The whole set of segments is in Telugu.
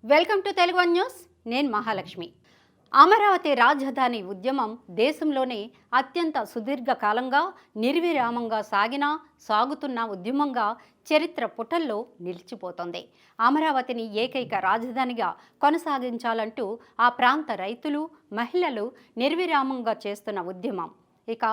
Welcome to Telugu one news. నేను మహాలక్ష్మి. అమరావతి రాజధాని ఉద్యమం దేశంలోనే అత్యంత సుదీర్ఘ కాలంగా నిర్విరామంగా సాగుతున్న ఉద్యమంగా చరిత్ర పుటల్లో నిలిచిపోతోంది. అమరావతిని ఏకైక రాజధానిగా కొనసాగించాలంటూ ఆ ప్రాంత రైతులు, మహిళలు నిర్విరామంగా చేస్తున్న ఉద్యమం ఇక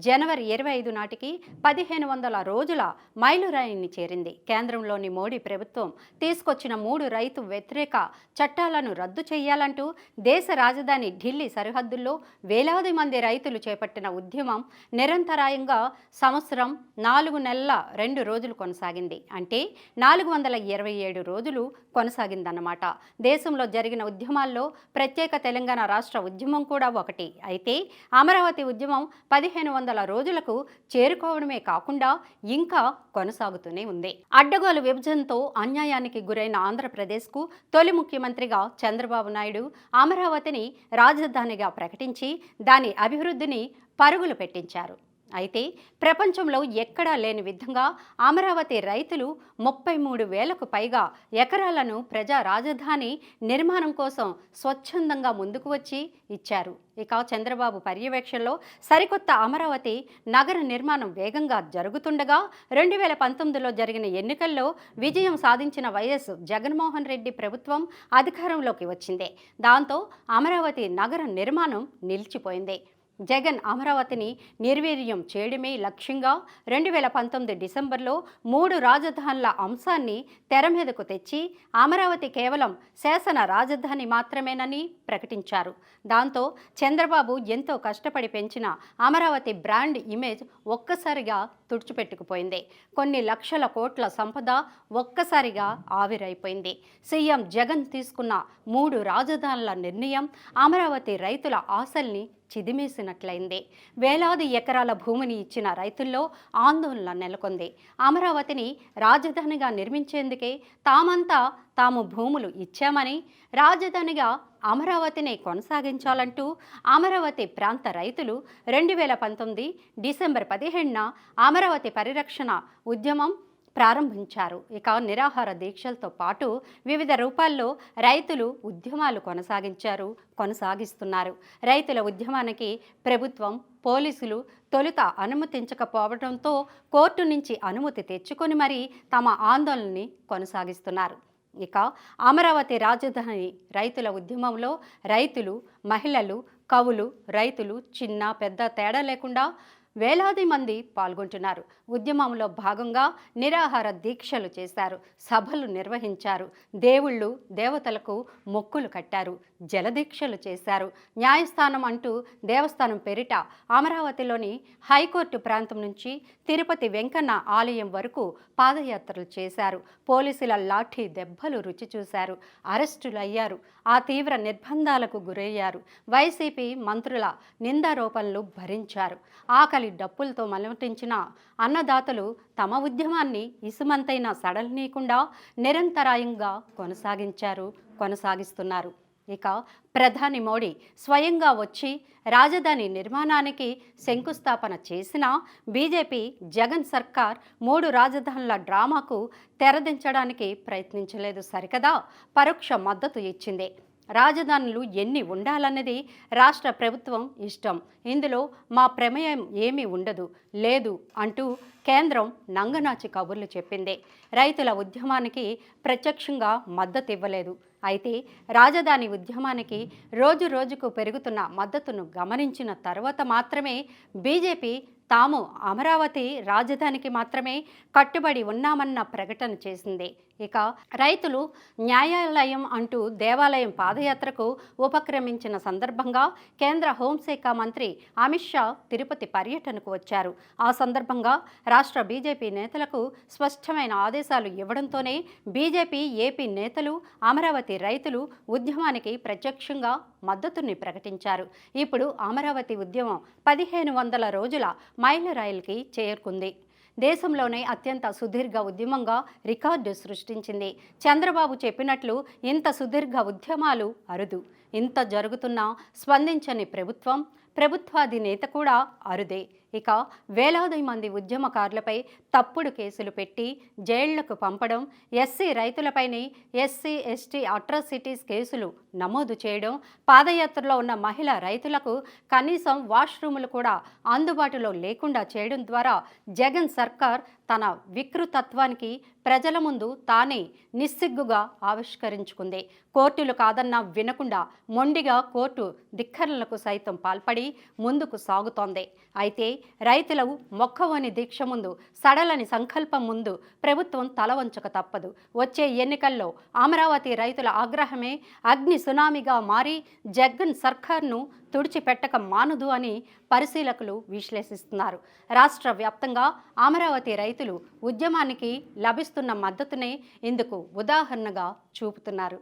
జనవరి 25 నాటికి 1500 రోజుల మైలురాయిని చేరింది. కేంద్రంలోని మోడీ ప్రభుత్వం తీసుకొచ్చిన 3 రైతు వ్యతిరేక చట్టాలను రద్దు చేయాలంటూ దేశ రాజధాని ఢిల్లీ సరిహద్దుల్లో వేలాది మంది రైతులు చేపట్టిన ఉద్యమం నిరంతరాయంగా సంవత్సరం 4 నెలల 2 రోజులు కొనసాగింది. అంటే 427 రోజులు కొనసాగిందన్నమాట. దేశంలో జరిగిన ఉద్యమాల్లో ప్రత్యేక తెలంగాణ రాష్ట్ర ఉద్యమం కూడా ఒకటి. అయితే అమరావతి ఉద్యమం 1500 రోజులకు చేరుకోవడమే కాకుండా ఇంకా కొనసాగుతూనే ఉంది. అడ్డగోలు విభజనతో అన్యాయానికి గురైన ఆంధ్రప్రదేశ్కు తొలి ముఖ్యమంత్రిగా చంద్రబాబు నాయుడు అమరావతిని రాజధానిగా ప్రకటించి దాని అభివృద్ధిని పరుగులు పెట్టించారు. అయితే ప్రపంచంలో ఎక్కడా లేని విధంగా అమరావతి రైతులు 33,000కు పైగా ఎకరాలను ప్రజా రాజధాని నిర్మాణం కోసం స్వచ్ఛందంగా ముందుకు వచ్చి ఇచ్చారు. ఇక చంద్రబాబు పర్యవేక్షణలో సరికొత్త అమరావతి నగర నిర్మాణం వేగంగా జరుగుతుండగా 2019లో జరిగిన ఎన్నికల్లో విజయం సాధించిన వైఎస్ జగన్మోహన్ రెడ్డి ప్రభుత్వం అధికారంలోకి వచ్చింది. దాంతో అమరావతి నగర నిర్మాణం నిలిచిపోయింది. జగన్ అమరావతిని నిర్వీర్యం చేయడమే లక్ష్యంగా 2019 డిసెంబర్లో 3 రాజధానుల అంశాన్ని తెర మీదకు తెచ్చి అమరావతి కేవలం శాసన రాజధాని మాత్రమేనని ప్రకటించారు. దాంతో చంద్రబాబు ఎంతో కష్టపడి పెంచిన అమరావతి బ్రాండ్ ఇమేజ్ ఒక్కసారిగా తుడిచిపెట్టుకుపోయింది. కొన్ని లక్షల కోట్ల సంపద ఒక్కసారిగా ఆవిరైపోయింది. సీఎం జగన్ తీసుకున్న 3 రాజధానుల నిర్ణయం అమరావతి రైతుల ఆశల్ని చిదిమేసినట్లయింది. వేలాది ఎకరాల భూమిని ఇచ్చిన రైతుల్లో ఆందోళన నెలకొంది. అమరావతిని రాజధానిగా నిర్మించేందుకే తాము భూములు ఇచ్చామని, రాజధానిగా అమరావతిని కొనసాగించాలంటూ అమరావతి ప్రాంత రైతులు 2019 డిసెంబర్ 15న అమరావతి పరిరక్షణ ఉద్యమం ప్రారంభించారు. ఇక నిరాహార దీక్షలతో పాటు వివిధ రూపాల్లో రైతులు ఉద్యమాలు కొనసాగిస్తున్నారు. రైతుల ఉద్యమానికి ప్రభుత్వం, పోలీసులు తొలుత అనుమతించకపోవడంతో కోర్టు నుంచి అనుమతి తెచ్చుకొని మరీ తమ ఆందోళనని కొనసాగిస్తున్నారు. ఇక అమరావతి రాజధాని రైతుల ఉద్యమంలో రైతులు, మహిళలు, కవులు, రైతులు చిన్న పెద్ద తేడా లేకుండా వేలాది మంది పాల్గొంటున్నారు. ఉద్యమంలో భాగంగా నిరాహార దీక్షలు చేశారు, సభలు నిర్వహించారు, దేవుళ్ళు దేవతలకు మొక్కులు కట్టారు, జలదీక్షలు చేశారు. న్యాయస్థానం అంటూ దేవస్థానం పేరిట అమరావతిలోని హైకోర్టు ప్రాంతం నుంచి తిరుపతి వెంకన్న ఆలయం వరకు పాదయాత్రలు చేశారు. పోలీసుల లాఠీ దెబ్బలు రుచి చూశారు, అరెస్టులయ్యారు, ఆ తీవ్ర నిర్బంధాలకు గురయ్యారు. వైసీపీ మంత్రుల నిందారోపణలు భరించారు. ఆకలి డప్పులతో మలమటించిన అన్నదాతలు తమ ఉద్యమాన్ని ఇసుమంతైనా సడలనీయకుండా నిరంతరాయంగా కొనసాగిస్తున్నారు. ఇక ప్రధాని మోడీ స్వయంగా వచ్చి రాజధాని నిర్మాణానికి శంకుస్థాపన చేసినా బీజేపీ జగన్ సర్కార్ 3 రాజధానుల డ్రామాకు తెరదించడానికి ప్రయత్నించలేదు సరికదా, పరోక్ష మద్దతు ఇచ్చింది. రాజధానులు ఎన్ని ఉండాలన్నది రాష్ట్ర ప్రభుత్వం ఇష్టం, ఇందులో మా ప్రమేయం ఏమీ లేదు అంటూ కేంద్రం నంగనాచి కబుర్లు చెప్పింది. రైతుల ఉద్యమానికి ప్రత్యక్షంగా మద్దతు ఇవ్వలేదు. అయితే రాజధాని ఉద్యమానికి రోజు రోజుకు పెరుగుతున్న మద్దతును గమనించిన తర్వాత మాత్రమే బీజేపీ తాము అమరావతి రాజధానికి మాత్రమే కట్టుబడి ఉన్నామన్న ప్రకటన చేసింది. ఇక రైతులు న్యాయాలయం అంటూ దేవాలయం పాదయాత్రకు ఉపక్రమించిన సందర్భంగా కేంద్ర హోంశాఖ మంత్రి అమిత్ షా తిరుపతి పర్యటనకు వచ్చారు. ఆ సందర్భంగా రాష్ట్ర బీజేపీ నేతలకు స్పష్టమైన ఆదేశాలు ఇవ్వడంతోనే బీజేపీ ఏపీ నేతలు అమరావతి రైతులు ఉద్యమానికి ప్రత్యక్షంగా మద్దతుని ప్రకటించారు. ఇప్పుడు అమరావతి ఉద్యమం 1500 రోజుల మైలురాయికి చేరుకుంది. దేశంలోనే అత్యంత సుదీర్ఘ ఉద్యమంగా రికార్డు సృష్టించింది. చంద్రబాబు చెప్పినట్లు ఇంత సుదీర్ఘ ఉద్యమాలు అరుదు. ఇంత జరుగుతున్నా స్పందించని ప్రభుత్వాధినేత కూడా అరుదే. ఇక వేలాది మంది ఉద్యమకారులపై తప్పుడు కేసులు పెట్టి జైళ్లకు పంపడం, ఎస్సీ రైతులపైనే ఎస్సీ ఎస్టీ అట్రాసిటీస్ కేసులు నమోదు చేయడం, పాదయాత్రలో ఉన్న మహిళా రైతులకు కనీసం వాష్రూములు కూడా అందుబాటులో లేకుండా చేయడం ద్వారా జగన్ సర్కార్ తన వికృతత్వానికి ప్రజల ముందు తానే నిస్సిగ్గుగా ఆవిష్కరించుకుంది. కోర్టులు కాదన్నా వినకుండా మొండిగా కోర్టు ధిక్కరణలకు సైతం పాల్పడి ముందుకు సాగుతోంది. అయితే రైతుల మొక్కవని దీక్ష ముందు, సడలని సంకల్పం ముందు ప్రభుత్వం తలవంచక తప్పదు. వచ్చే ఎన్నికల్లో అమరావతి రైతుల ఆగ్రహమే అగ్ని సునామీగా మారి జగన్ సర్కార్ను తుడిచిపెట్టక మానదు అని పరిశీలకులు విశ్లేషిస్తున్నారు. రాష్ట్ర వ్యాప్తంగా అమరావతి రైతులు ఉద్యమానికి లభిస్తున్న మద్దతునే ఇందుకు ఉదాహరణగా చూపుతున్నారు.